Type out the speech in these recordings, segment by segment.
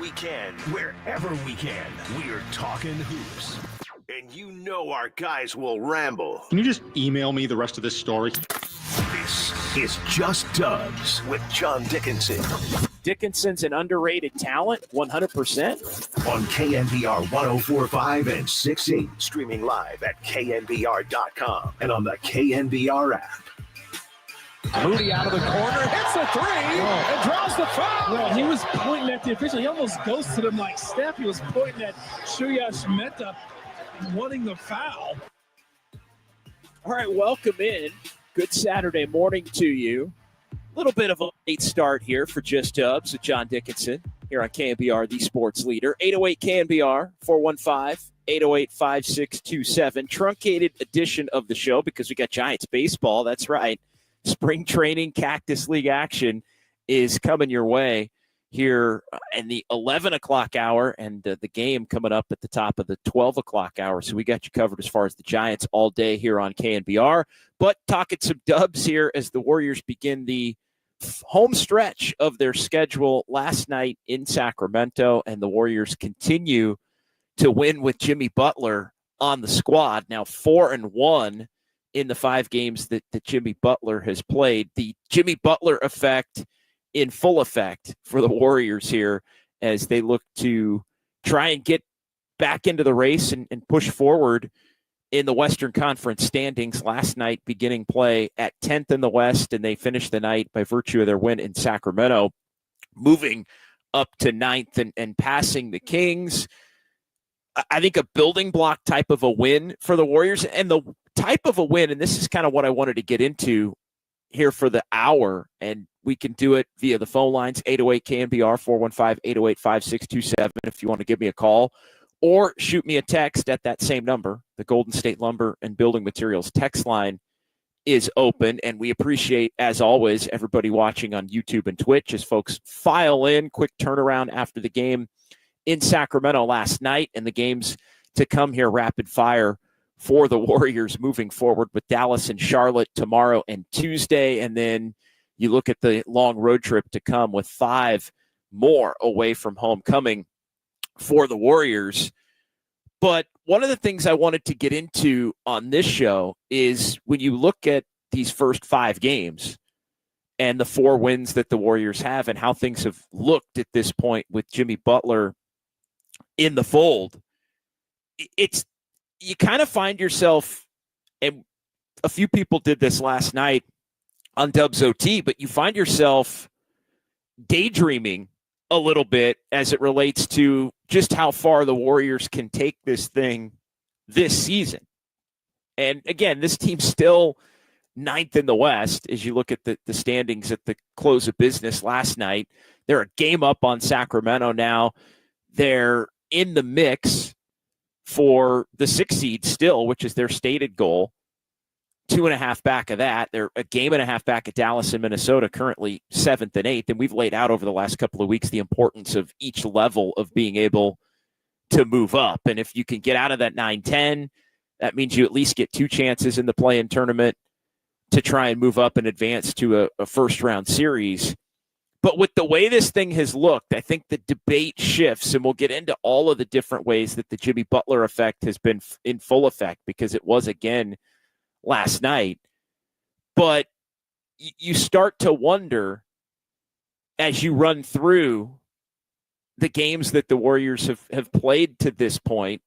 we can, wherever we can. We're talking hoops. And you know our guys will ramble. Can you just email me the rest of this story? This is Just Dubs with John Dickinson. Dickinson's an underrated talent, 100%. On KNBR 104.5 and 6.8. Streaming live at KNBR.com and on the KNBR app. Moody out of the corner, hits a three, and draws the foul. Well, he was pointing at the official. He almost ghosted him like Steph. He was pointing at Shuya Shmeta, wanting the foul. All right, welcome in. Good Saturday morning to you. A little bit of a late start here for Just Dubs with John Dickinson here on KNBR, the sports leader. 808 KNBR, 415-808-5627. Truncated edition of the show because we got Giants baseball. That's right. Spring training Cactus League action is coming your way here in the 11 o'clock hour, and the game coming up at the top of the 12 o'clock hour. So we got you covered as far as the Giants all day here on KNBR. But talking some dubs here as the Warriors begin the home stretch of their schedule last night in Sacramento, and the Warriors continue to win with Jimmy Butler on the squad. Now 4-1 in the 5 games that Jimmy Butler has played. The Jimmy Butler effect in full effect for the Warriors here as they look to try and get back into the race and push forward in the Western Conference standings. Last night beginning play at 10th in the West, and they finished the night by virtue of their win in Sacramento, moving up to 9th and passing the Kings. I think a building block type of a win for the Warriors, and the type of a win, and this is kind of what I wanted to get into here for the hour, and we can do it via the phone lines, 808 KNBR, 415-808-5627 if you want to give me a call, or shoot me a text at that same number. The Golden State Lumber and Building Materials text line is open, and we appreciate, as always, everybody watching on YouTube and Twitch as folks file in. Quick turnaround after the game in Sacramento last night, and the games to come here rapid fire for the Warriors moving forward with Dallas and Charlotte tomorrow and Tuesday. And then you look at the long road trip to come with 5 more away from home coming for the Warriors. But one of the things I wanted to get into on this show is when you look at these first 5 games and the 4 wins that the Warriors have and how things have looked at this point with Jimmy Butler in the fold, you kind of find yourself, and a few people did this last night on Dubs OT, but you find yourself daydreaming a little bit as it relates to just how far the Warriors can take this thing this season. And again, this team's still 9th in the West as you look at the standings at the close of business last night. They're a game up on Sacramento now. They're in the mix for the 6th seed still, which is their stated goal. 2.5 back of that. They're a game and a half back at Dallas and Minnesota, currently 7th and 8th. And we've laid out over the last couple of weeks the importance of each level of being able to move up. And if you can get out of that 9-10, that means you at least get 2 chances in the play-in tournament to try and move up and advance to a first-round series. But with the way this thing has looked, I think the debate shifts, and we'll get into all of the different ways that the Jimmy Butler effect has been in full effect, because it was again last night. But you start to wonder as you run through the games that the Warriors have played to this point,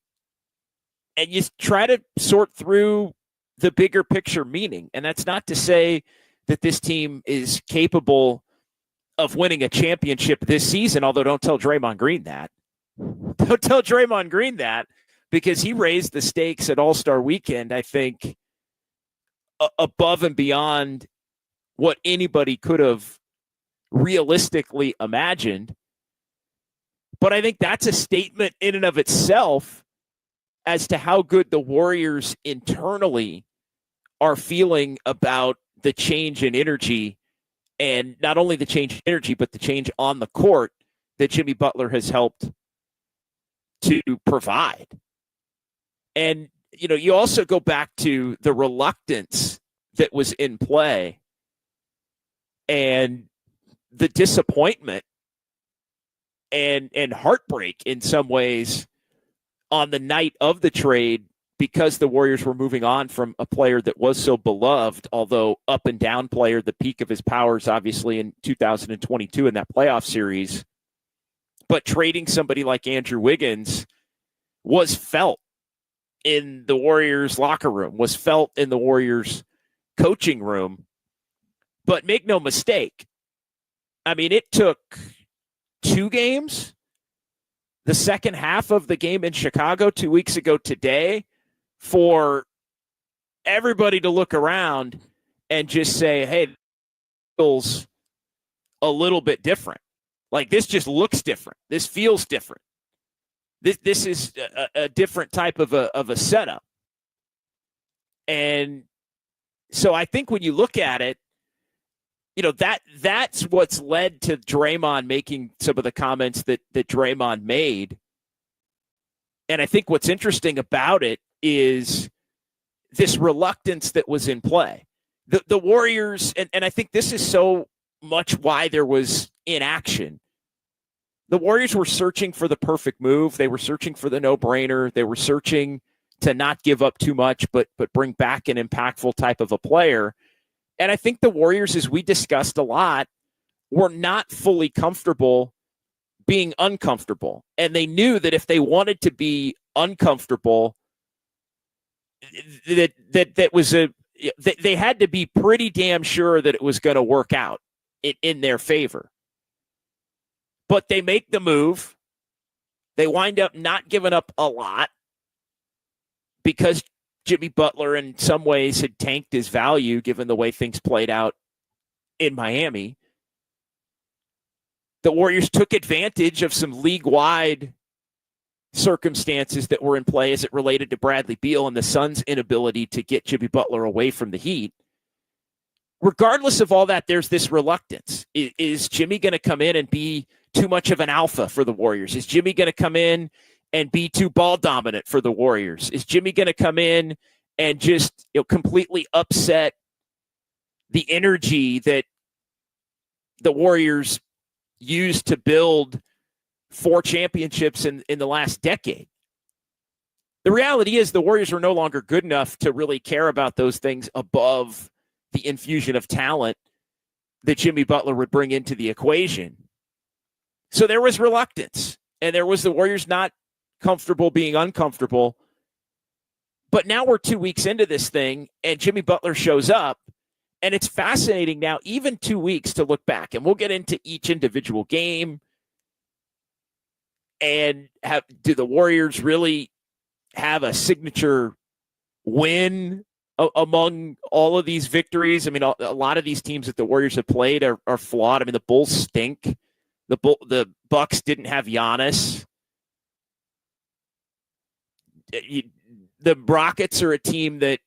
and you try to sort through the bigger picture meaning. And that's not to say that this team is capable of winning a championship this season, although don't tell Draymond Green that. Don't tell Draymond Green that, because he raised the stakes at All-Star Weekend, I think, above and beyond what anybody could have realistically imagined. But I think that's a statement in and of itself as to how good the Warriors internally are feeling about the change in energy, and not only the change in energy, but the change on the court that Jimmy Butler has helped to provide. And, you know, you also go back to the reluctance that was in play and the disappointment and heartbreak in some ways on the night of the trade, because the Warriors were moving on from a player that was so beloved, although up and down player, the peak of his powers, obviously, in 2022 in that playoff series. But trading somebody like Andrew Wiggins was felt in the Warriors locker room, was felt in the Warriors coaching room. But make no mistake, I mean, it took 2 games, the second half of the game in Chicago 2 weeks ago today, for everybody to look around and just say, hey, this feels a little bit different. Like, this just looks different. This feels different. This is a different type of a setup. And so I think when you look at it, you know, that's what's led to Draymond making some of the comments that Draymond made. And I think what's interesting about it is this reluctance that was in play. The Warriors, and I think this is so much why there was inaction. The Warriors were searching for the perfect move. They were searching for the no-brainer. They were searching to not give up too much, but bring back an impactful type of a player. And I think the Warriors, as we discussed a lot, were not fully comfortable being uncomfortable. And they knew that if they wanted to be uncomfortable, that was they had to be pretty damn sure that it was going to work out in their favor. But they make the move. They wind up not giving up a lot because Jimmy Butler in some ways had tanked his value given the way things played out in Miami. The Warriors took advantage of some league-wide circumstances that were in play as it related to Bradley Beal and the Suns' inability to get Jimmy Butler away from the Heat. Regardless of all that, there's this reluctance. Is Jimmy going to come in and be too much of an alpha for the Warriors? Is Jimmy going to come in and be too ball dominant for the Warriors? Is Jimmy going to come in and just, you know, completely upset the energy that the Warriors used to build 4 championships in the last decade? The reality is the Warriors are no longer good enough to really care about those things above the infusion of talent that Jimmy Butler would bring into the equation. So there was reluctance, and there was the Warriors not comfortable being uncomfortable. But now we're 2 weeks into this thing, and Jimmy Butler shows up, and it's fascinating now, even 2 weeks, to look back. And we'll get into each individual game. And do the Warriors really have a signature win among all of these victories? I mean, a lot of these teams that the Warriors have played are flawed. I mean, the Bulls stink. The Bucks didn't have Giannis. The Rockets are a team that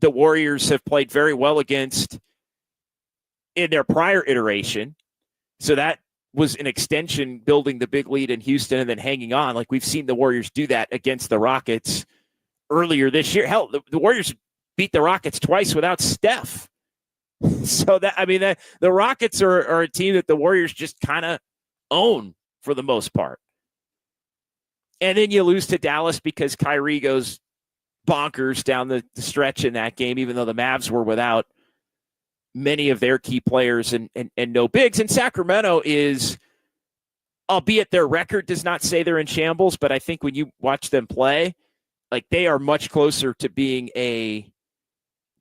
the Warriors have played very well against in their prior iteration. So that was an extension, building the big lead in Houston and then hanging on. Like, we've seen the Warriors do that against the Rockets earlier this year. Hell, the Warriors beat the Rockets twice without Steph. So that, I mean, the Rockets are a team that the Warriors just kind of own for the most part. And then you lose to Dallas because Kyrie goes bonkers down the stretch in that game, even though the Mavs were without many of their key players and no bigs. And Sacramento is, albeit their record does not say they're in shambles, but I think when you watch them play, like, they are much closer to being a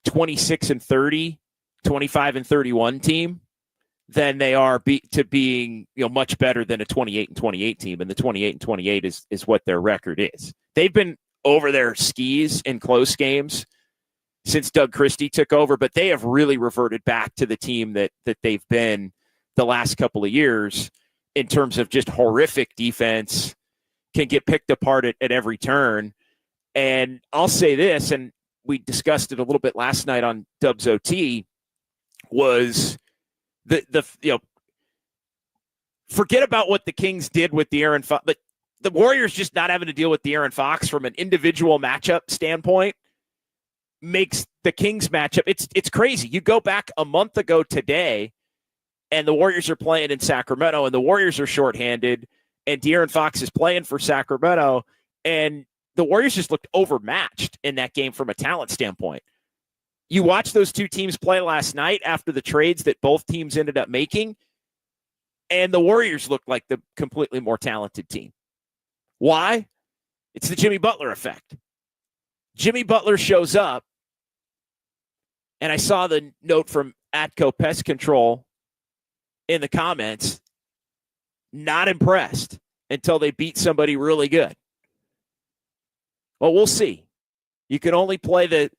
26-30, 25-31 team than they are to being, you know, much better than a 28-28 team. And the 28-28 is what their record is. They've been over their skis in close games since Doug Christie took over, but they have really reverted back to the team that they've been the last couple of years in terms of just horrific defense, can get picked apart at every turn. And I'll say this, and we discussed it a little bit last night on Dubs OT, was the you know, forget about what the Kings did with the Aaron Fox, but the Warriors just not having to deal with the Aaron Fox from an individual matchup standpoint makes the Kings matchup. It's crazy. You go back a month ago today, and the Warriors are playing in Sacramento, and the Warriors are shorthanded, and De'Aaron Fox is playing for Sacramento, and the Warriors just looked overmatched in that game from a talent standpoint. You watch those two teams play last night after the trades that both teams ended up making, and the Warriors looked like the completely more talented team. Why? It's the Jimmy Butler effect. Jimmy Butler shows up, and I saw the note from Atco Pest Control in the comments, not impressed until they beat somebody really good. Well, we'll see. You can only play the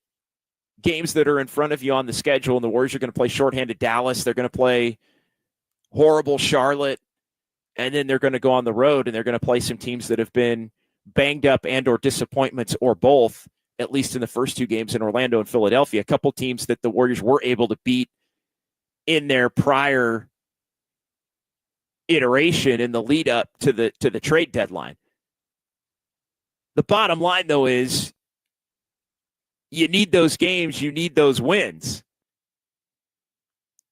games that are in front of you on the schedule, and the Warriors are going to play shorthanded Dallas. They're going to play horrible Charlotte, and then they're going to go on the road, and they're going to play some teams that have been banged up and or disappointments or both, at least in the first two games in Orlando and Philadelphia. A couple teams that the Warriors were able to beat in their prior iteration in the lead up to the trade deadline. The bottom line, though, is you need those games, you need those wins.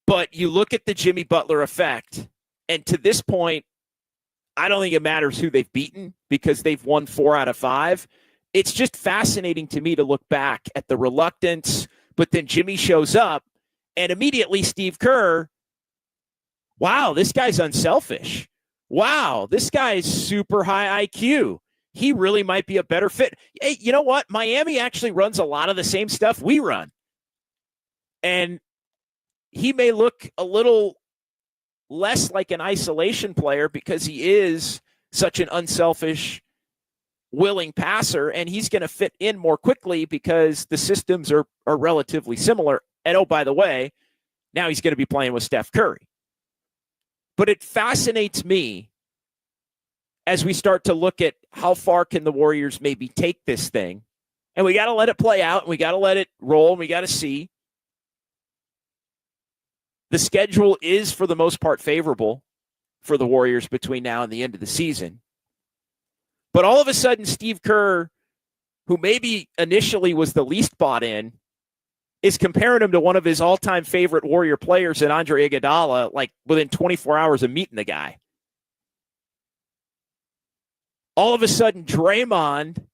But you look at the Jimmy Butler effect, and to this point, I don't think it matters who they've beaten because they've won 4 out of 5. It's just fascinating to me to look back at the reluctance, but then Jimmy shows up, and immediately Steve Kerr, wow, this guy's unselfish. Wow, this guy's super high IQ. He really might be a better fit. Hey, you know what? Miami actually runs a lot of the same stuff we run. And he may look a little less like an isolation player because he is such an unselfish, willing passer, and he's going to fit in more quickly because the systems are relatively similar. And, oh, by the way, now he's going to be playing with Steph Curry. But it fascinates me as we start to look at how far can the Warriors maybe take this thing. And we got to let it play out, and we got to let it roll, and we got to see. The schedule is, for the most part, favorable for the Warriors between now and the end of the season. But all of a sudden, Steve Kerr, who maybe initially was the least bought in, is comparing him to one of his all-time favorite Warrior players in Andre Iguodala, like within 24 hours of meeting the guy. All of a sudden, Draymond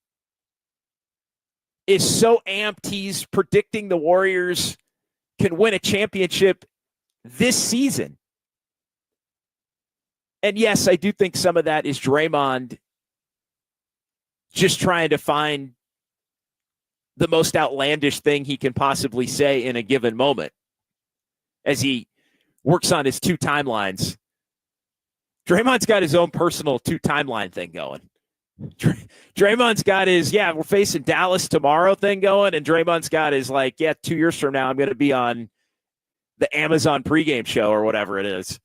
is so amped, he's predicting the Warriors can win a championship this season. And yes, I do think some of that is Draymond just trying to find the most outlandish thing he can possibly say in a given moment as he works on his 2 timelines. Draymond's got his own personal 2 timeline thing going. Draymond's got his, we're facing Dallas tomorrow thing going, and Draymond's got his 2 years from now, I'm going to be on the Amazon pregame show or whatever it is.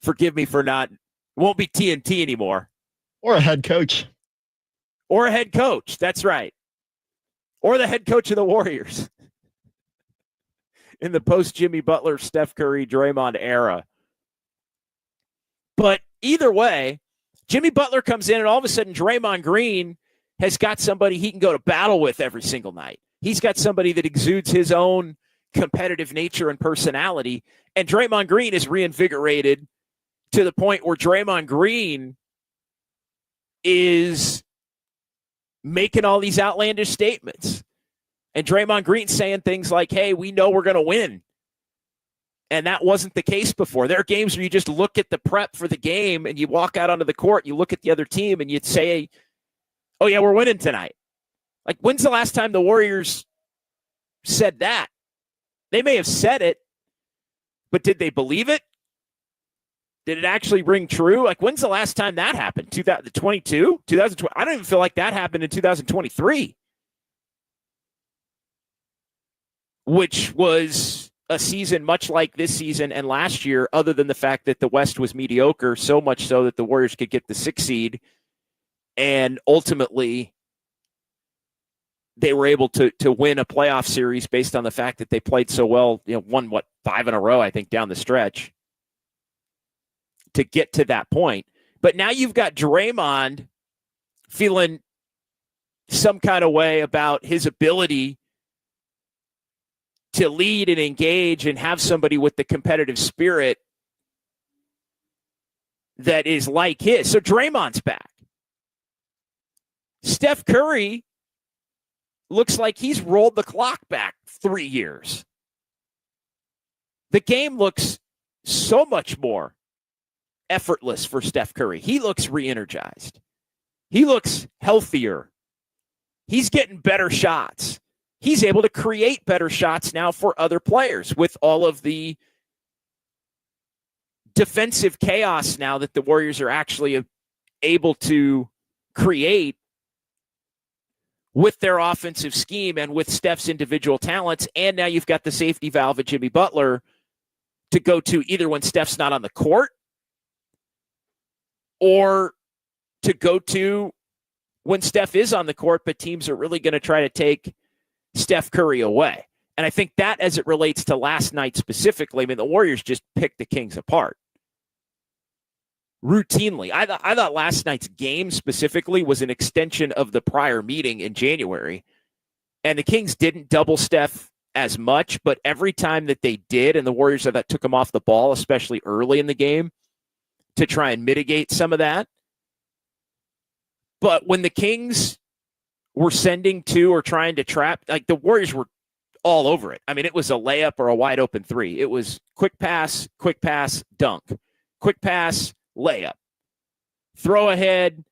Forgive me for not, it won't be TNT anymore. Or a head coach. Or a head coach, that's right. Or the head coach of the Warriors in the post-Jimmy Butler, Steph Curry, Draymond era. But either way, Jimmy Butler comes in, and all of a sudden Draymond Green has got somebody he can go to battle with every single night. He's got somebody that exudes his own competitive nature and personality, and Draymond Green is reinvigorated to the point where Draymond Green is making all these outlandish statements. And Draymond Green saying things like, hey, we know we're going to win. And that wasn't the case before. There are games where you just look at the prep for the game and you walk out onto the court, you look at the other team and you'd say, oh, yeah, we're winning tonight. Like, when's the last time the Warriors said that? They may have said it, but did they believe it? Did it actually ring true? Like, when's the last time that happened? 2022? 2020? I don't even feel like that happened in 2023, which was a season much like this season and last year, other than the fact that the West was mediocre, so much so that the Warriors could get the 6th seed, and ultimately they were able to win a playoff series based on the fact that they played so well, won 5 in a row, I think, down the stretch to get to that point. But now you've got Draymond feeling some kind of way about his ability to lead and engage and have somebody with the competitive spirit that is like his. So Draymond's back. Steph Curry looks like he's rolled the clock back 3 years. The game looks so much more effortless for Steph Curry. He looks re-energized. He looks healthier. He's getting better shots. He's able to create better shots now for other players with all of the defensive chaos now that the Warriors are actually able to create with their offensive scheme and with Steph's individual talents. And now you've got the safety valve of Jimmy Butler to go to either when Steph's not on the court or to go to when Steph is on the court, but teams are really going to try to take Steph Curry away. And I think that as it relates to last night specifically, I mean, the Warriors just picked the Kings apart routinely. I thought last night's game specifically was an extension of the prior meeting in January. And the Kings didn't double Steph as much, but every time that they did, and the Warriors that took him off the ball, especially early in the game, to try and mitigate some of that. But when the Kings were sending to or trying to trap, like the Warriors were all over it. I mean, it was a layup or a wide open three. It was quick pass, dunk, quick pass, layup, throw ahead,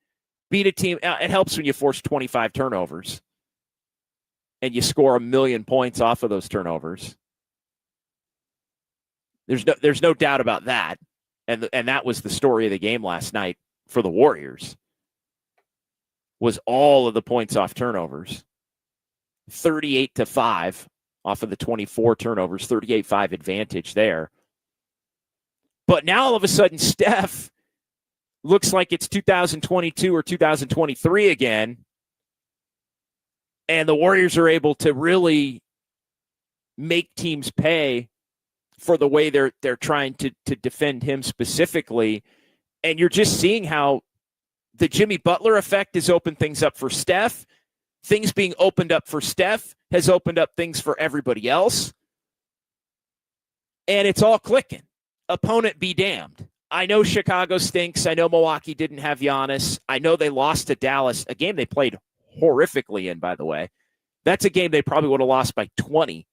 beat a team. It helps when you force 25 turnovers and you score 1 million points off of those turnovers. There's no doubt about that. And that was the story of the game last night for the Warriors, was all of the points off turnovers. 38-5 off of the 24 turnovers, 38-5 advantage there. But now all of a sudden, Steph looks like it's 2022 or 2023 again. And the Warriors are able to really make teams pay for the way they're trying to defend him specifically. And you're just seeing how the Jimmy Butler effect has opened things up for Steph. Things being opened up for Steph has opened up things for everybody else. And it's all clicking. Opponent be damned. I know Chicago stinks. I know Milwaukee didn't have Giannis. I know they lost to Dallas, a game they played horrifically in, by the way. That's a game they probably would have lost by 20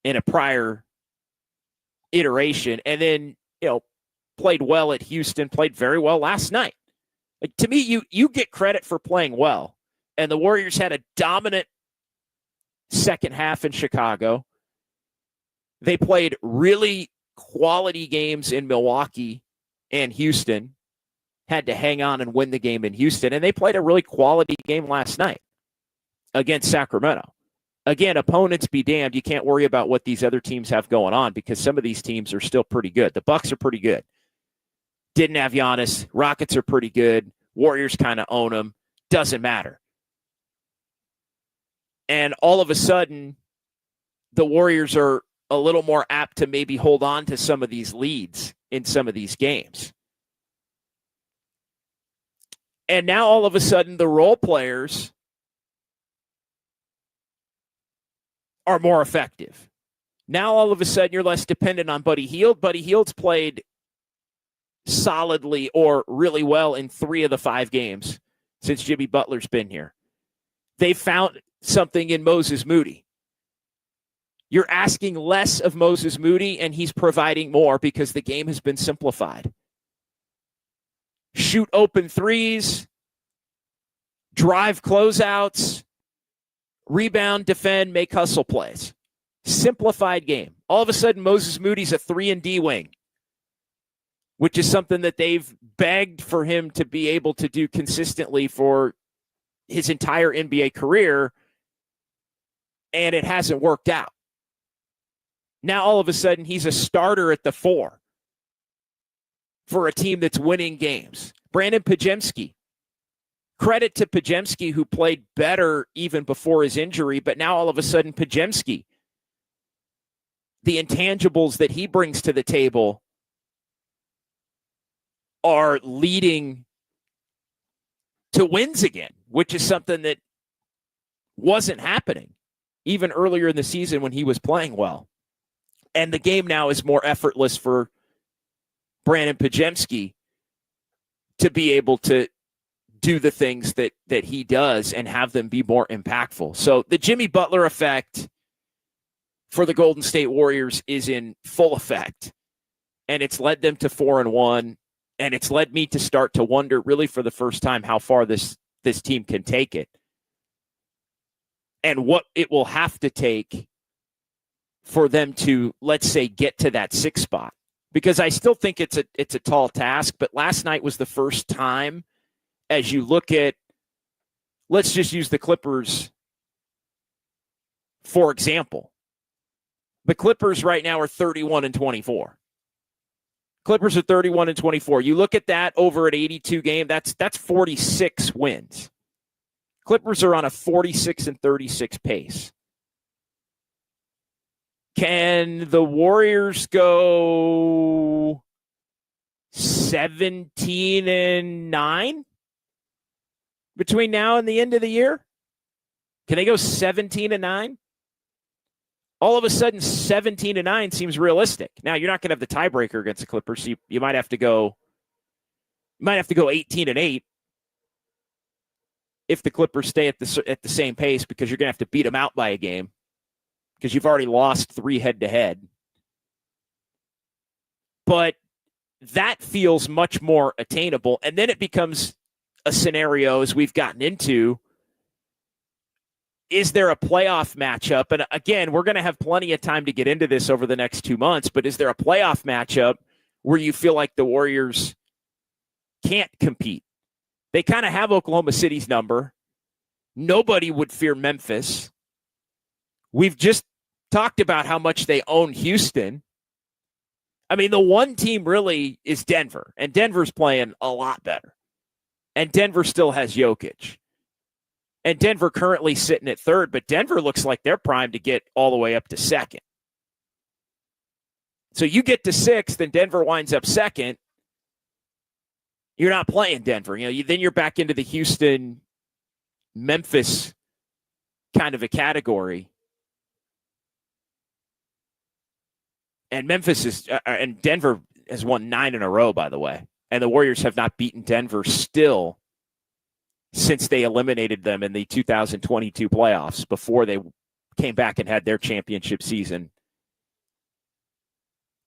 in a prior iteration. And then, played well at Houston, played very well last night. Like, to me, you get credit for playing well. And the Warriors had a dominant second half in Chicago. They played really quality games in Milwaukee and Houston, had to hang on and win the game in Houston. And they played a really quality game last night against Sacramento. Again, opponents be damned. You can't worry about what these other teams have going on because some of these teams are still pretty good. The Bucks are pretty good. Didn't have Giannis. Rockets are pretty good. Warriors kind of own them. Doesn't matter. And all of a sudden, the Warriors are a little more apt to maybe hold on to some of these leads in some of these games. And now all of a sudden, the role players are more effective. Now all of a sudden, you're less dependent on Buddy Hield. Buddy Hield's played solidly or really well in 3 of the 5 games since Jimmy Butler's been here. They found something in Moses Moody. You're asking less of Moses Moody, and he's providing more because the game has been simplified. Shoot open threes, drive closeouts, rebound, defend, make hustle plays. Simplified game. All of a sudden, Moses Moody's a 3-and-D wing, which is something that they've begged for him to be able to do consistently for his entire NBA career, and it hasn't worked out. Now, all of a sudden, he's a starter at the 4 for a team that's winning games. Brandon Podziemski. Credit to Podziemski, who played better even before his injury, but now all of a sudden, Podziemski, the intangibles that he brings to the table are leading to wins again, which is something that wasn't happening even earlier in the season when he was playing well. And the game now is more effortless for Brandon Pajemski to be able to do the things that he does and have them be more impactful. So the Jimmy Butler effect for the Golden State Warriors is in full effect, and it's led them to 4-1, and it's led me to start to wonder, really for the first time, how far this team can take it and what it will have to take for them to, let's say, get to that 6th spot. Because I still think it's a tall task, but last night was the first time, as you look at, let's just use the Clippers for example. The Clippers right now are 31-24. Clippers are 31-24. You look at that over an 82 game, that's 46 wins. Clippers are on a 46-36 pace. Can the Warriors go 17-9 between now and the end of the year? Can they go 17-9? All of a sudden, 17-9 seems realistic. Now, you're not going to have the tiebreaker against the Clippers. So you might have to go 18-8 if the Clippers stay at the same pace, because you're going to have to beat them out by a game because you've already lost 3 head-to-head. But that feels much more attainable. And then it becomes a scenario, as we've gotten into, is there a playoff matchup? And again, we're going to have plenty of time to get into this over the next 2 months, but is there a playoff matchup where you feel like the Warriors can't compete? They kind of have Oklahoma City's number. Nobody would fear Memphis. We've just talked about how much they own Houston. I mean, the one team really is Denver, and Denver's playing a lot better. And Denver still has Jokic. And Denver currently sitting at 3rd, but Denver looks like they're primed to get all the way up to 2nd. So you get to 6th, and Denver winds up 2nd. You're not playing Denver. Then you're back into the Houston, Memphis kind of a category. And and Denver has won 9 in a row, by the way. And the Warriors have not beaten Denver still since they eliminated them in the 2022 playoffs, before they came back and had their championship season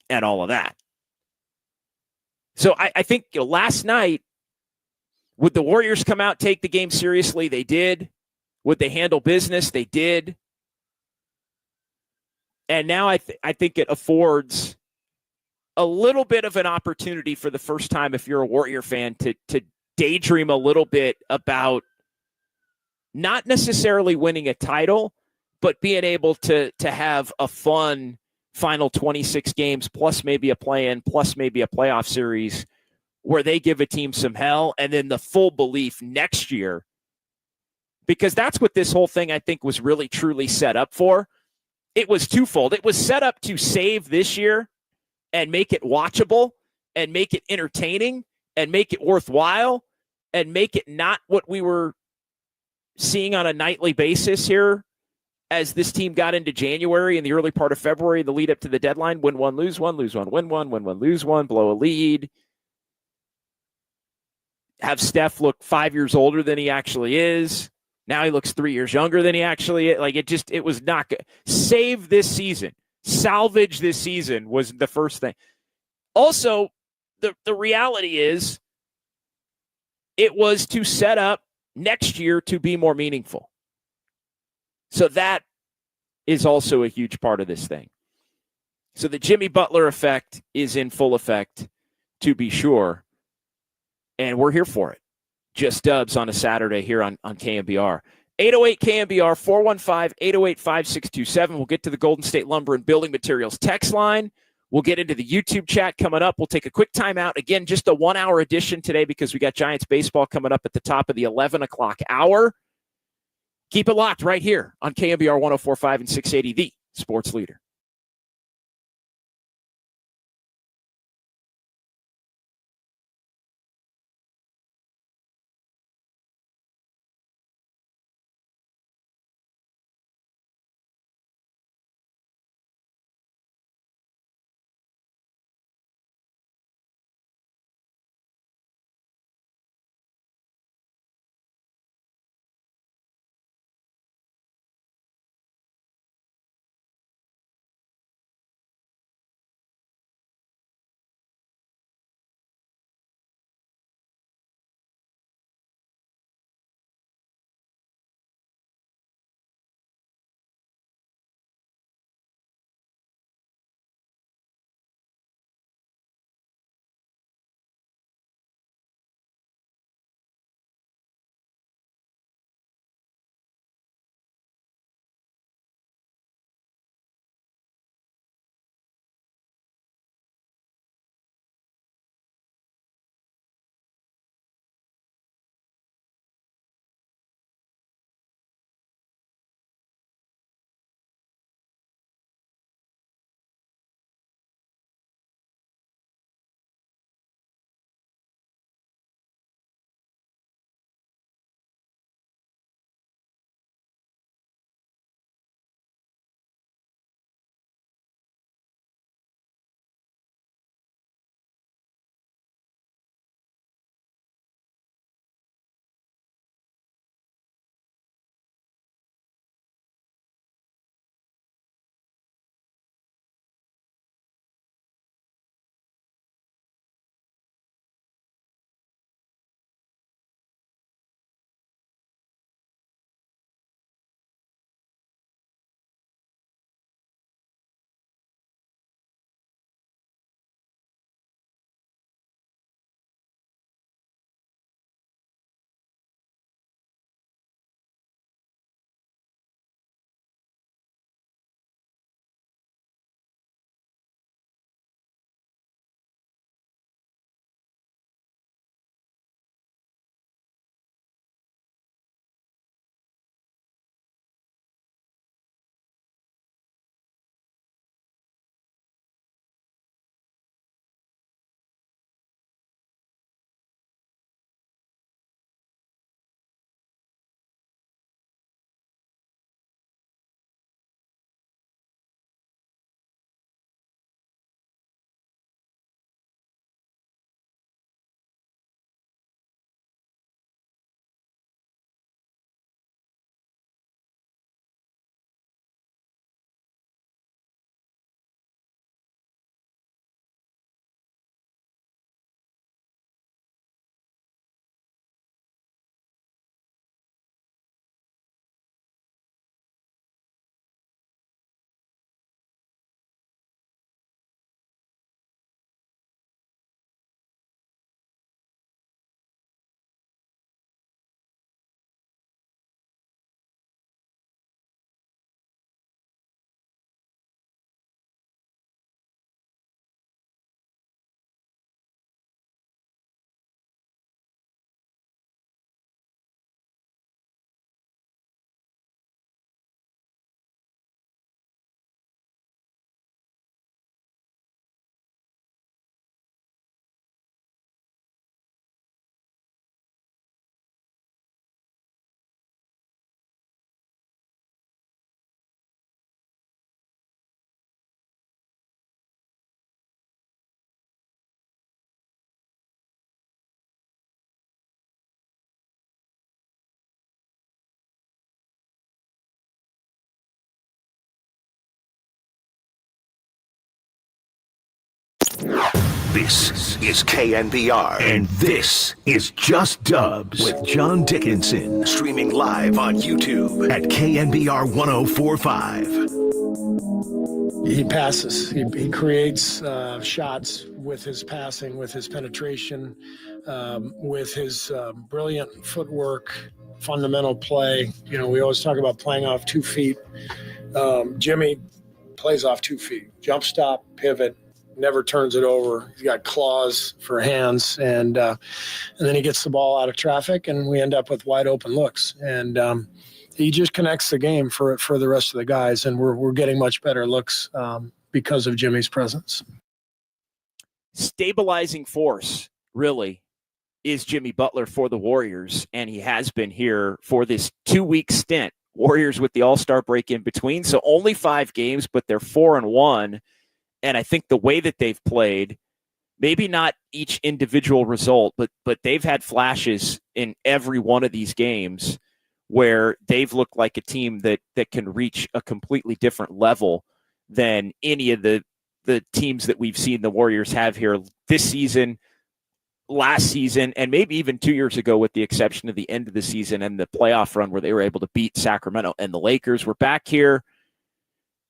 and all of that. So I think last night, would the Warriors come out, take the game seriously? They did. Would they handle business? They did. And now I think it affords a little bit of an opportunity for the first time, if you're a Warrior fan, to daydream a little bit about not necessarily winning a title, but being able to have a fun final 26 games, plus maybe a play-in, plus maybe a playoff series where they give a team some hell, and then the full belief next year. Because that's what this whole thing, I think, was really truly set up for. It was twofold. It was set up to save this year and make it watchable and make it entertaining and make it worthwhile and make it not what we were seeing on a nightly basis here as this team got into January and the early part of February, the lead up to the deadline: win one, lose one, lose one, win one, lose one, blow a lead. Have Steph look 5 years older than he actually is. Now he looks 3 years younger than he actually is. Like, it was not good. Save this season. Salvage this season was the first thing. Also, the reality is, it was to set up next year to be more meaningful. So that is also a huge part of this thing. So the Jimmy Butler effect is in full effect, to be sure. And we're here for it. Just Dubs on a Saturday here on KNBR. 808 KNBR, 415-808-5627. We'll get to the Golden State Lumber and Building Materials text line. We'll get into the YouTube chat coming up. We'll take a quick timeout. Again, just a 1 hour edition today because we got Giants baseball coming up at the top of the 11 o'clock hour. Keep it locked right here on KNBR 104.5 and 680, the sports leader. This is KNBR, and this is Just Dubs with John Dickinson, streaming live on YouTube at KNBR 1045. He passes. He creates shots with his passing, with his penetration, with his brilliant footwork, fundamental play. You know, we always talk about playing off 2 feet. Jimmy plays off 2 feet. Jump stop, pivot, never turns it over. He's got claws for hands, and then he gets the ball out of traffic, and we end up with wide open looks. And he just connects the game for the rest of the guys, and we're getting much better looks because of Jimmy's presence. Stabilizing force, really, is Jimmy Butler for the Warriors, and he has been here for this 2-week stint. Warriors with the All-Star break in between, so only 5 games, but they're 4-1. And I think the way that they've played, maybe not each individual result, but they've had flashes in every one of these games where they've looked like a team that can reach a completely different level than any of the teams that we've seen the Warriors have here this season, last season, and maybe even 2 years ago, with the exception of the end of the season and the playoff run where they were able to beat Sacramento and the Lakers. We're back here.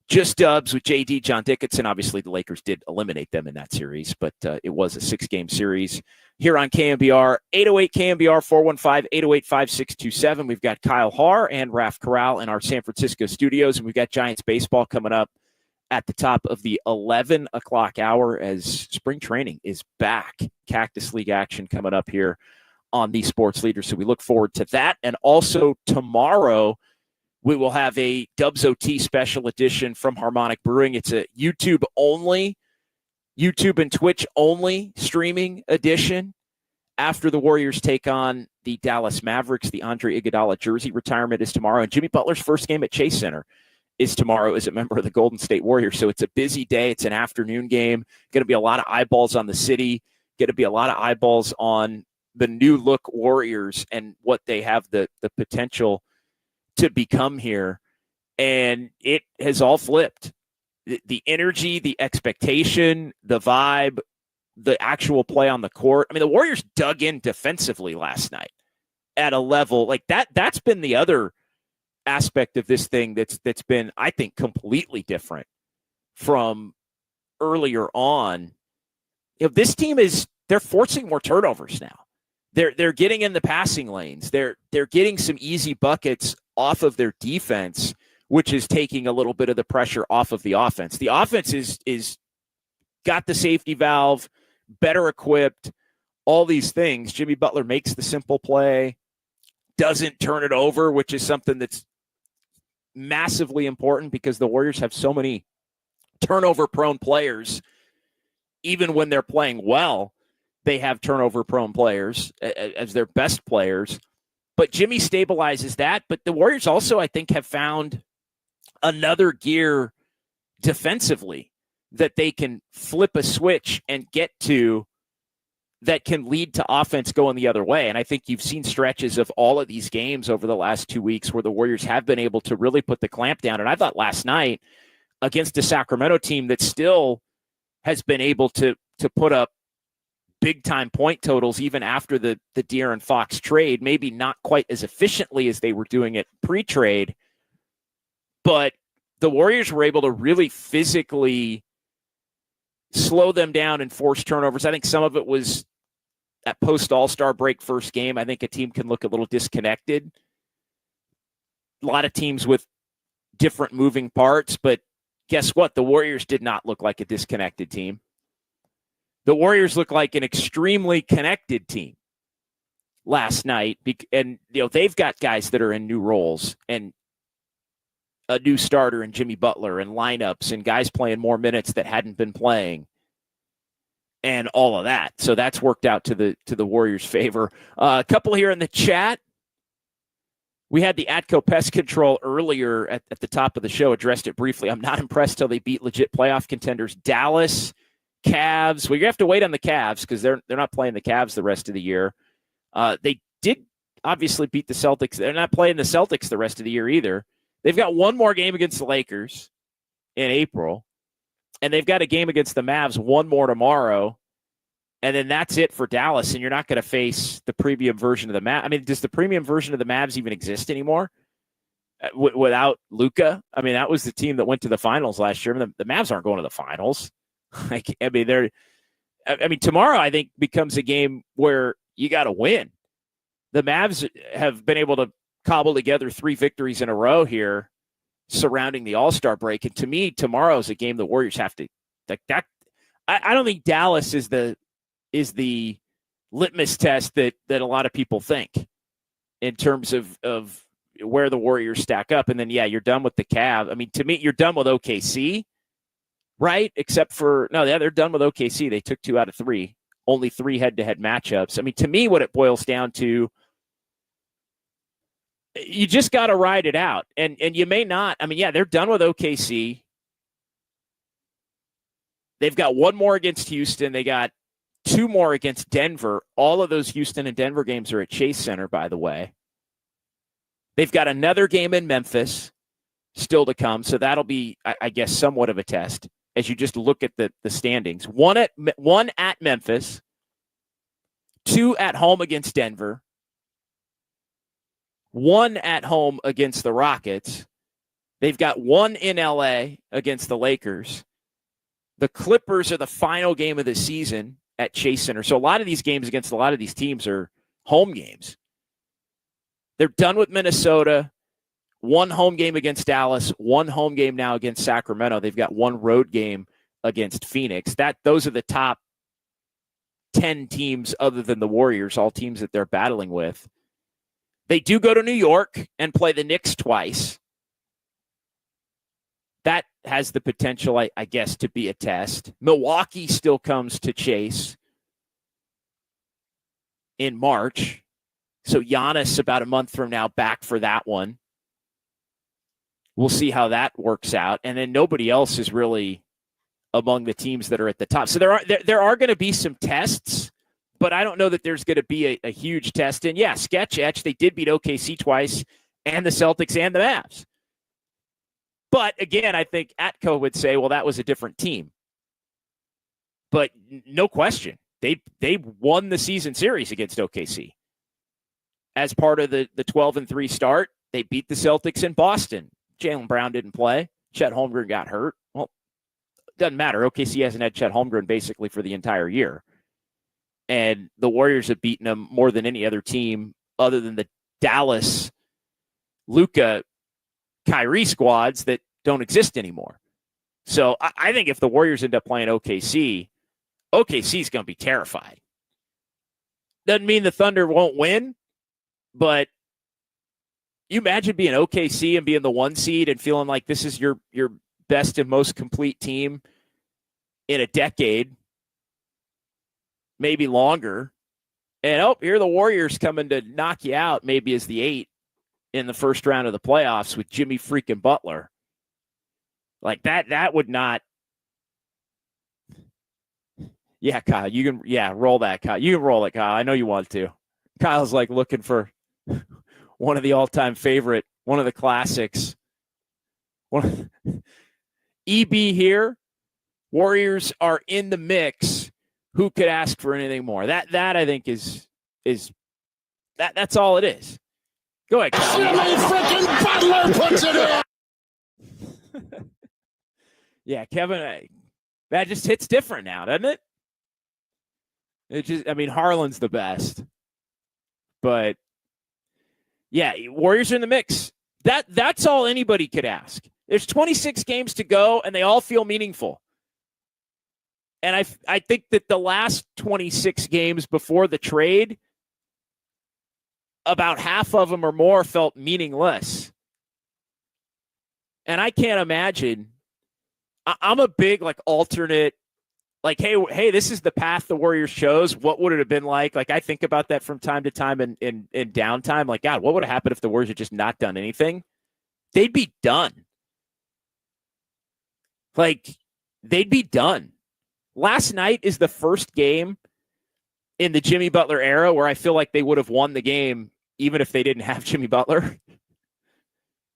Just Dubs with JD, John Dickinson. Obviously, the Lakers did eliminate them in that series, but it was a 6-game series here on KNBR. 808 KNBR 415-808-5627. We've got Kyle Haar and Raf Corral in our San Francisco studios, and we've got Giants baseball coming up at the top of the 11 o'clock hour as spring training is back. Cactus League action coming up here on the Sports Leader, so we look forward to that. And also tomorrow, we will have a Dubs OT special edition from Harmonic Brewing. It's a YouTube and Twitch only streaming edition after the Warriors take on the Dallas Mavericks. The Andre Iguodala jersey retirement is tomorrow, and Jimmy Butler's first game at Chase Center is tomorrow as a member of the Golden State Warriors. So it's a busy day. It's an afternoon game. Going to be a lot of eyeballs on the city. Going to be a lot of eyeballs on the new look Warriors and what they have the potential to become here. And it has all flipped. The energy, the expectation, the vibe, the actual play on the court. I mean, the Warriors dug in defensively last night at a level like that. That's been the other aspect of this thing that's been, I think, completely different from earlier on. You know, this team they're forcing more turnovers now. They're getting in the passing lanes. They're getting some easy buckets off of their defense, which is taking a little bit of the pressure off of the offense. The offense is got the safety valve, better equipped, all these things. Jimmy Butler makes the simple play, doesn't turn it over, which is something that's massively important because the Warriors have so many turnover-prone players. Even when they're playing well, they have turnover-prone players as their best players. But Jimmy stabilizes that. But the Warriors also, I think, have found another gear defensively that they can flip a switch and get to that can lead to offense going the other way. And I think you've seen stretches of all of these games over the last 2 weeks where the Warriors have been able to really put the clamp down. And I thought last night against a Sacramento team that still has been able to put up big-time point totals even after the De'Aaron Fox trade, maybe not quite as efficiently as they were doing it pre-trade, but the Warriors were able to really physically slow them down and force turnovers. I think some of it was that post-All-Star break first game. I think a team can look a little disconnected. A lot of teams with different moving parts, but guess what? The Warriors did not look like a disconnected team. The Warriors look like an extremely connected team last night. And, you know, they've got guys that are in new roles and a new starter in Jimmy Butler and lineups and guys playing more minutes that hadn't been playing and all of that. So that's worked out to the Warriors' favor. A couple here in the chat. We had the Atco Pest Control earlier at the top of the show, addressed it briefly. I'm not impressed till they beat legit playoff contenders. Dallas, Cavs. Well, you have to wait on the Cavs because they're not playing the Cavs the rest of the year. They did obviously beat the Celtics. They're not playing the Celtics the rest of the year either. They've got one more game against the Lakers in April, and they've got a game against the Mavs, one more tomorrow. And then that's it for Dallas, and you're not going to face the premium version of the Mavs. I mean, does the premium version of the Mavs even exist anymore without Luka? I mean, that was the team that went to the finals last year. I mean, the Mavs aren't going to the finals. Tomorrow I think becomes a game where you got to win. The Mavs have been able to cobble together 3 victories in a row here surrounding the All-Star break, and to me, tomorrow is a game the Warriors have to like that. I don't think Dallas is the litmus test that a lot of people think in terms of where the Warriors stack up. And then, you're done with the Cavs. I mean, to me, you're done with OKC, right? Except for, they're done with OKC. They took 2 out of 3, only 3 head-to-head matchups. I mean, to me, what it boils down to, you just got to ride it out. And you may not. I mean, they're done with OKC. They've got 1 more against Houston. They got 2 more against Denver. All of those Houston and Denver games are at Chase Center, by the way. They've got another game in Memphis still to come, so that'll be, I guess, somewhat of a test as you just look at the standings. 1 at Memphis, 2 at home against Denver, 1 at home against the Rockets. They've got 1 in LA against the Lakers. The Clippers are the final game of the season at Chase Center. So a lot of these games against a lot of these teams are home games. They're done with Minnesota. 1 home game against Dallas. 1 home game now against Sacramento. They've got 1 road game against Phoenix. Those are the top 10 teams other than the Warriors, all teams that they're battling with. They do go to New York and play the Knicks twice. That has the potential, I guess, to be a test. Milwaukee still comes to Chase in March. So Giannis, about a month from now, back for that one. We'll see how that works out. And then nobody else is really among the teams that are at the top. So there are going to be some tests, but I don't know that there's going to be a huge test. And sketch etch, they did beat OKC twice, and the Celtics and the Mavs. But again, I think Atco would say, well, that was a different team. But no question, they won the season series against OKC. As part of the 12-3 start, they beat the Celtics in Boston. Jaylen Brown didn't play. Chet Holmgren got hurt. Well, it doesn't matter. OKC hasn't had Chet Holmgren basically for the entire year. And the Warriors have beaten them more than any other team other than the Dallas Luka Kyrie squads that don't exist anymore. So I think if the Warriors end up playing OKC is going to be terrified. Doesn't mean the Thunder won't win, but you imagine being OKC and being the 1 seed and feeling like this is your best and most complete team in a decade, maybe longer. And here are the Warriors coming to knock you out maybe as the 8 in the first round of the playoffs with Jimmy freaking Butler. Like that would not. Yeah, Kyle, you can roll that, Kyle. You can roll it, Kyle. I know you want to. Kyle's like looking for one of the all-time favorite, one of the classics. EB here. Warriors are in the mix. Who could ask for anything more? That I think is that's all it is. Go ahead, Kyle. Jimmy freaking Butler puts it in. Yeah, Kevin, that just hits different now, doesn't it? Harlan's the best. But, Warriors are in the mix. That's all anybody could ask. There's 26 games to go, and they all feel meaningful. And I think that the last 26 games before the trade, about half of them or more felt meaningless. And I can't imagine. I'm a big alternate, hey, this is the path the Warriors chose. What would it have been like? I think about that from time to time in downtime. God, what would have happened if the Warriors had just not done anything? They'd be done. They'd be done. Last night is the first game in the Jimmy Butler era where I feel like they would have won the game even if they didn't have Jimmy Butler.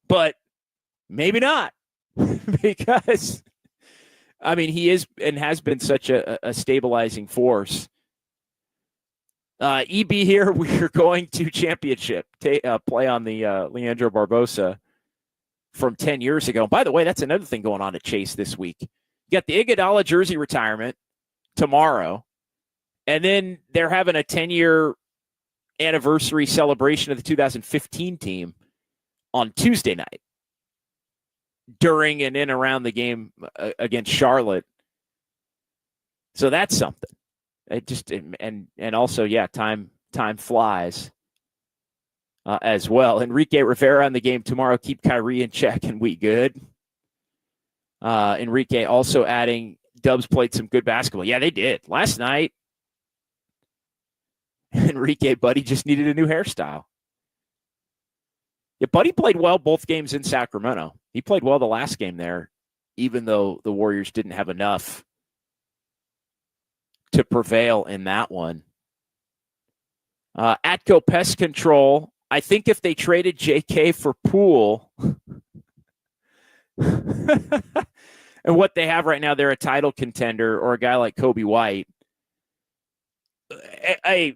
But maybe not. Because, he is and has been such a stabilizing force EB here, we're going to championship play on the Leandro Barbosa from 10 years ago. And by the way, that's another thing going on at Chase this week. You got the Iguodala jersey retirement tomorrow, and then they're having a 10-year anniversary celebration of the 2015 team on Tuesday night during and in around the game against Charlotte. So that's something. It just and also, yeah, time flies as well. Enrique Rivera on the game tomorrow. Keep Kyrie in check, and we good. Enrique also adding, Dubs played some good basketball. Yeah, they did last night. Enrique, Buddy just needed a new hairstyle. Yeah, Buddy played well both games in Sacramento. He played well the last game there, even though the Warriors didn't have enough to prevail in that one. Atco Pest Control. I think if they traded JK for Poole and what they have right now, they're a title contender, or a guy like Kobe White. I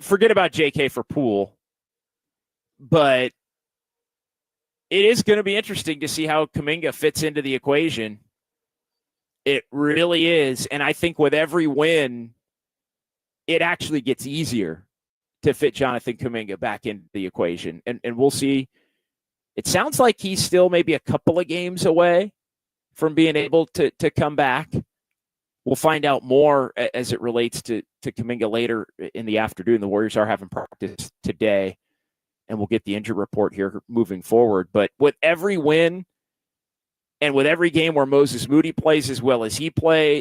forget about JK for Poole, but it is going to be interesting to see how Kuminga fits into the equation. It really is. And I think with every win, it actually gets easier to fit Jonathan Kuminga back into the equation. And we'll see. It sounds like he's still maybe a couple of games away from being able to come back. We'll find out more as it relates to Kuminga later in the afternoon. The Warriors are having practice today, and we'll get the injury report here moving forward. But with every win, and with every game where Moses Moody plays as well as he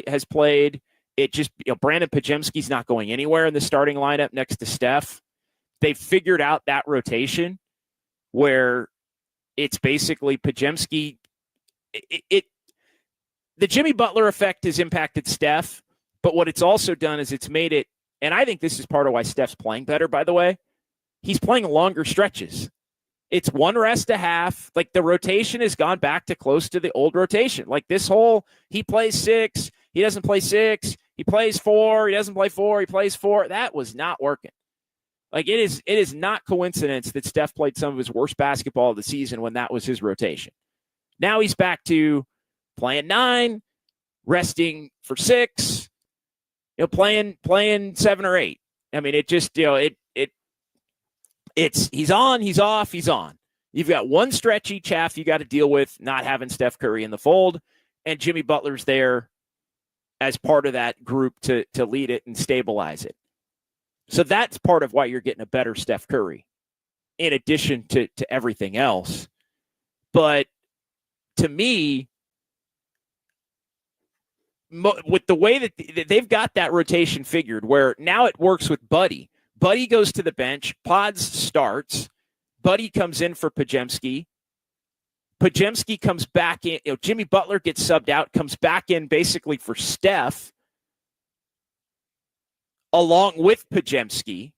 has played, it just, Brandon Pajemski's not going anywhere in the starting lineup next to Steph. They figured out that rotation where it's basically Pajemski. The Jimmy Butler effect has impacted Steph, but what it's also done is it's made it, and I think this is part of why Steph's playing better, by the way. He's playing longer stretches. It's one rest a half. Like, the rotation has gone back to close to the old rotation. Like, this whole, he plays 6, he doesn't play 6, he plays 4, he doesn't play 4, he plays 4. That was not working. Like, it is not coincidence that Steph played some of his worst basketball of the season when that was his rotation. Now he's back to playing 9, resting for 6, playing 7 or 8. I mean, it just, it's he's on, he's off, he's on. You've got one stretch each half you got to deal with, not having Steph Curry in the fold, and Jimmy Butler's there as part of that group to lead it and stabilize it. So that's part of why you're getting a better Steph Curry, in addition to everything else. But to me, with the way that they've got that rotation figured, where now it works with Buddy. Buddy goes to the bench. Pods starts. Buddy comes in for Pajemski. Pajemski comes back in. Jimmy Butler gets subbed out, comes back in basically for Steph, along with Pajemski.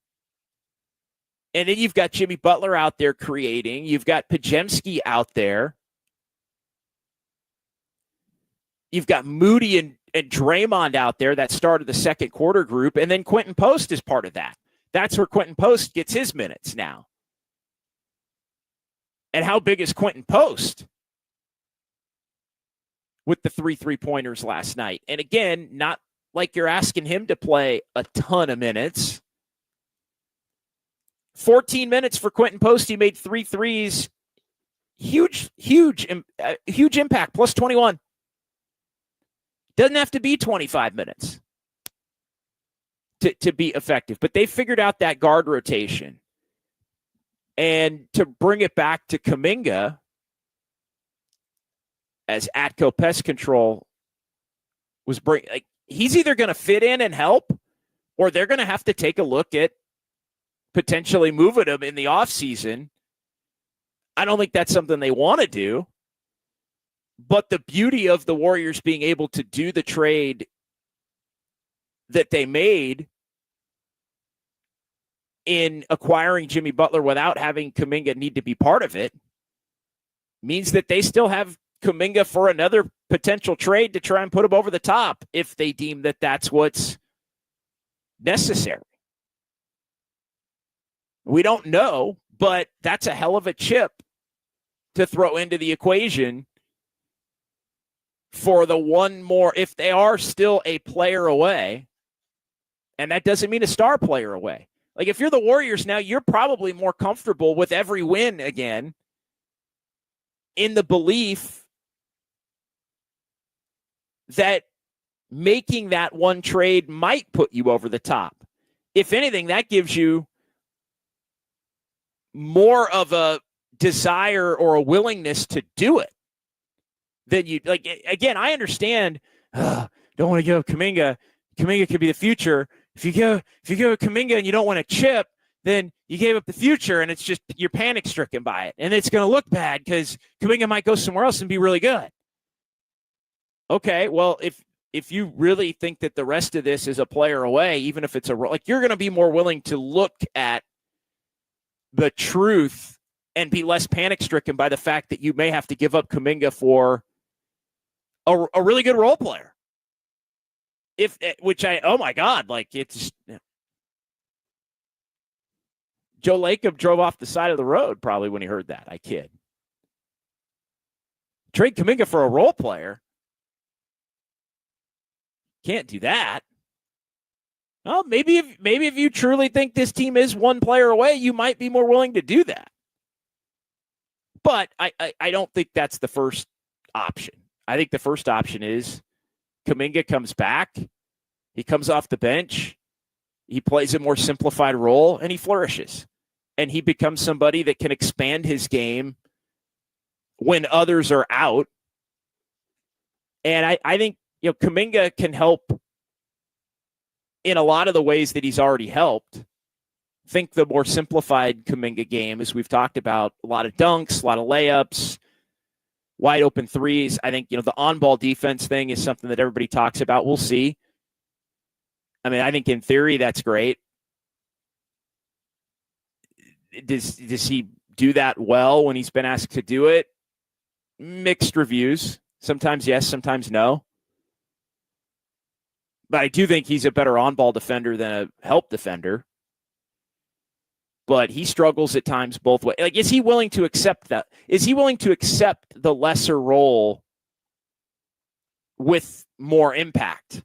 And then you've got Jimmy Butler out there creating. You've got Pajemski out there. You've got Moody and Draymond out there that started the second quarter group. And then Quentin Post is part of that. That's where Quentin Post gets his minutes now. And how big is Quentin Post with the 3 3-pointers last night? And again, not like you're asking him to play a ton of minutes. 14 minutes for Quentin Post. He made 3 threes. Huge impact, plus 21. Doesn't have to be 25 minutes to be effective. But they figured out that guard rotation. And to bring it back to Kuminga, as Atco Pest Control was he's either going to fit in and help, or they're going to have to take a look at potentially moving him in the offseason. I don't think that's something they want to do. But the beauty of the Warriors being able to do the trade that they made in acquiring Jimmy Butler without having Kuminga need to be part of it means that they still have Kuminga for another potential trade to try and put him over the top if they deem that that's what's necessary. We don't know, but that's a hell of a chip to throw into the equation for the one more, if they are still a player away, and that doesn't mean a star player away. Like, if you're the Warriors now, you're probably more comfortable with every win again, in the belief that making that one trade might put you over the top. If anything, that gives you more of a desire or a willingness to do it than you like. Again, I understand. Don't want to give up Kuminga. Kuminga could be the future. If you go Kuminga and you don't want to chip, then you gave up the future, and it's just you're panic stricken by it, and it's going to look bad because Kuminga might go somewhere else and be really good. Okay, well, if you really think that the rest of this is a player away, even if it's you're going to be more willing to look at the truth and be less panic stricken by the fact that you may have to give up Kuminga for a really good role player. Oh my God, it's Joe Lacob drove off the side of the road probably when he heard that. I kid. Trade Kuminga for a role player. Can't do that. Well, maybe if you truly think this team is one player away, you might be more willing to do that. But I don't think that's the first option. I think the first option is Kuminga comes back, he comes off the bench, he plays a more simplified role, and he flourishes. And he becomes somebody that can expand his game when others are out. And I think Kuminga can help in a lot of the ways that he's already helped. Think the more simplified Kuminga game, as we've talked about, a lot of dunks, a lot of layups, wide open threes. I think, the on-ball defense thing is something that everybody talks about. We'll see. I mean, I think in theory that's great. Does he do that well when he's been asked to do it? Mixed reviews. Sometimes yes, sometimes no. But I do think he's a better on-ball defender than a help defender. But he struggles at times both ways. Is he willing to accept that? Is he willing to accept the lesser role with more impact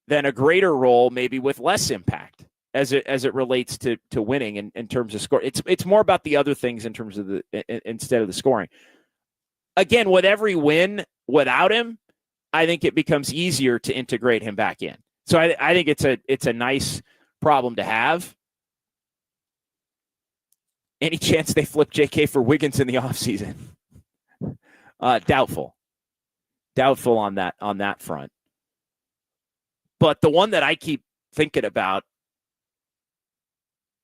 than a greater role, maybe with less impact, as it relates to winning in terms of score? It's more about the other things in terms of instead of the scoring. Again, with every win without him, I think it becomes easier to integrate him back in. So I think it's a nice problem to have. Any chance they flip JK for Wiggins in the offseason? Doubtful. Doubtful on that front. But the one that I keep thinking about,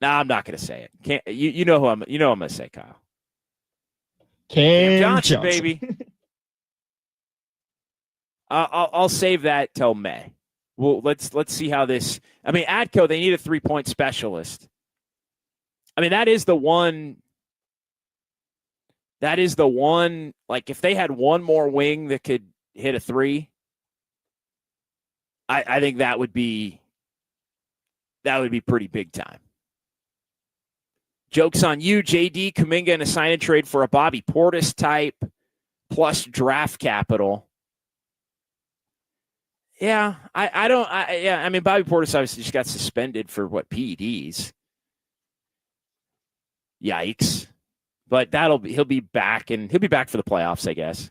I'm not going to say it. Can't you know who I'm going to say, Kyle? Cam Johnson, baby. I'll save that till May. Well, let's see how this. I mean, Atco, they need a 3-point specialist. I mean, that is the one. Like, if they had one more wing that could hit a three, I think that would be pretty big time. Joke's on you, JD. Kuminga in a sign and trade for a Bobby Portis type plus draft capital. Yeah, I mean, Bobby Portis obviously just got suspended for PEDs. Yikes. But he'll be back, and he'll be back for the playoffs, I guess.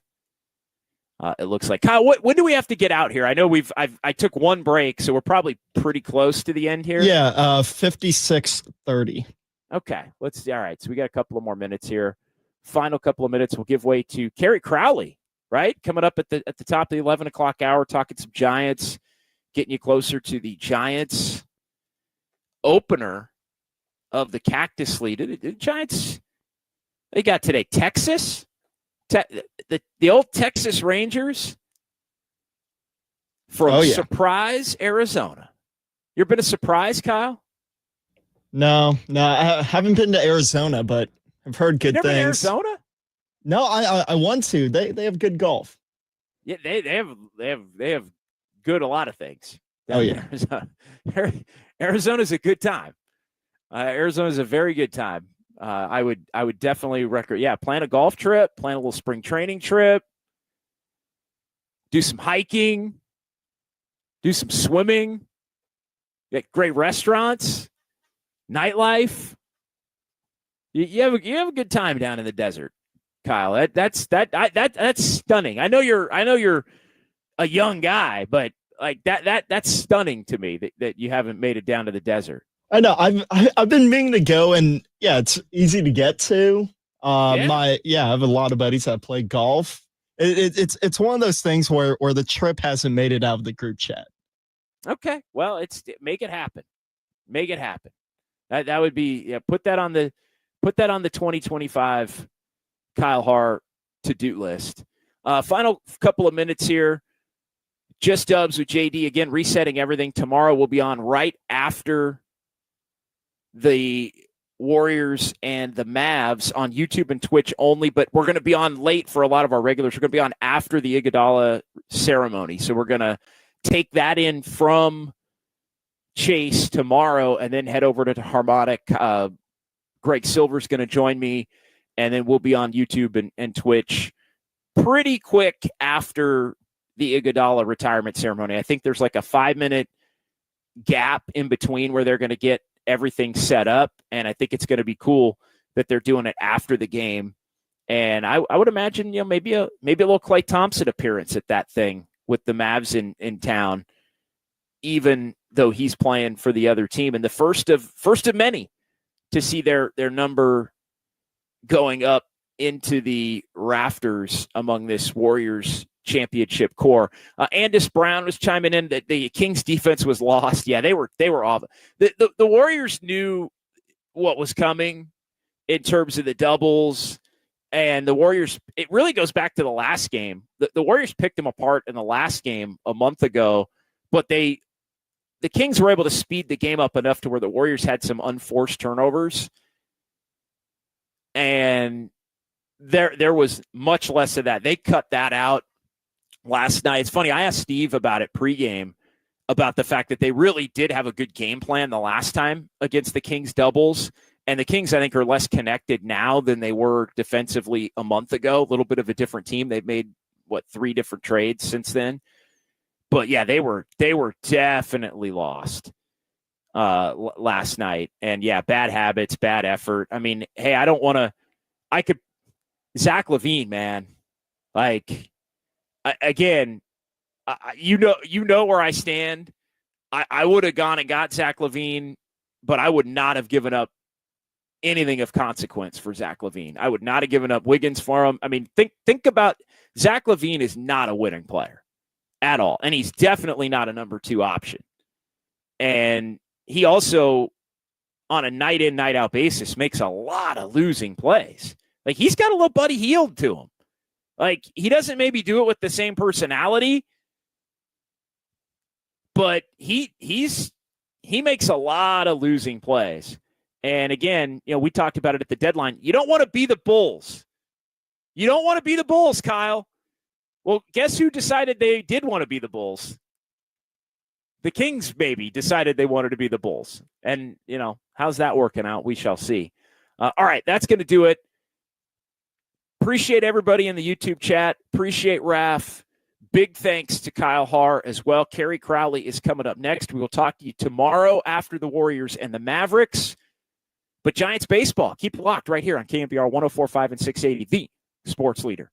It looks like. Kyle, when do we have to get out here? I know I took one break, so we're probably pretty close to the end here. Yeah, 56:30. Okay, let's see. All right, so we got a couple of more minutes here. Final couple of minutes, we'll give way to Kerry Crowley, right? Coming up at the top of the 11 o'clock hour, talking some Giants, getting you closer to the Giants opener of the Cactus League. The Giants, they got today Texas, the old Texas Rangers from surprise Arizona. You ever been a surprise, Kyle? No, I haven't been to Arizona, but I've heard good things. Been to Arizona? No, I want to. They have good golf. Yeah, they have good a lot of things. Oh yeah, Arizona's a good time. Arizona's a very good time. I would definitely recommend. Yeah, plan a golf trip, plan a little spring training trip, do some hiking, do some swimming. Get great restaurants, nightlife. You have a good time down in the desert, Kyle. That's stunning. I know you're a young guy, but like that's stunning to me that you haven't made it down to the desert. I know. I've been meaning to go, and yeah, it's easy to get to. I have a lot of buddies that play golf. It's one of those things where the trip hasn't made it out of the group chat. Okay, well, make it happen. Make it happen. That would be put that on the 2025 Kyle Haar to-do list. Final couple of minutes here. Just Dubs with JD again, resetting everything. Tomorrow we'll be on right after the Warriors and the Mavs on YouTube and Twitch only, but we're going to be on late for a lot of our regulars. We're going to be on after the Iguodala ceremony. So we're going to take that in from Chase tomorrow and then head over to Harmonic. Greg Silver's going to join me, and then we'll be on YouTube and Twitch pretty quick after the Iguodala retirement ceremony. I think there's like a 5-minute gap in between where they're going to get everything set up, and I think it's going to be cool that they're doing it after the game. And I would imagine maybe a little Klay Thompson appearance at that thing with the Mavs in town, even though he's playing for the other team, and the first of many to see their number going up into the rafters among this Warriors championship core. Andis Brown was chiming in that the Kings defense was lost. Yeah, they were awful. The Warriors knew what was coming in terms of the doubles, and the Warriors, it really goes back to the last game. The Warriors picked them apart in the last game a month ago, but the Kings were able to speed the game up enough to where the Warriors had some unforced turnovers, and there was much less of that. They cut that out last night. It's funny, I asked Steve about it pregame, about the fact that they really did have a good game plan the last time against the Kings doubles. And the Kings, I think, are less connected now than they were defensively a month ago. A little bit of a different team. They've made, 3 different trades since then. But, yeah, they were definitely lost last night. And, yeah, bad habits, bad effort. I mean, hey, Zach LaVine, man, you know where I stand. I would have gone and got Zach LaVine, but I would not have given up anything of consequence for Zach LaVine. I would not have given up Wiggins for him. I mean, think about Zach LaVine is not a winning player at all, and he's definitely not a number 2 option. And he also, on a night in, night out basis, makes a lot of losing plays. Like, he's got a little Buddy Hield to him. Like, he doesn't maybe do it with the same personality, but he makes a lot of losing plays. And again, we talked about it at the deadline. You don't want to be the Bulls. You don't want to be the Bulls, Kyle. Well, guess who decided they did want to be the Bulls? The Kings maybe decided they wanted to be the Bulls. And, how's that working out? We shall see. All right, that's going to do it. Appreciate everybody in the YouTube chat. Appreciate Raph. Big thanks to Kyle Haar as well. Kerry Crowley is coming up next. We will talk to you tomorrow after the Warriors and the Mavericks. But Giants baseball, keep it locked right here on KNBR 104.5 and 680, the sports leader.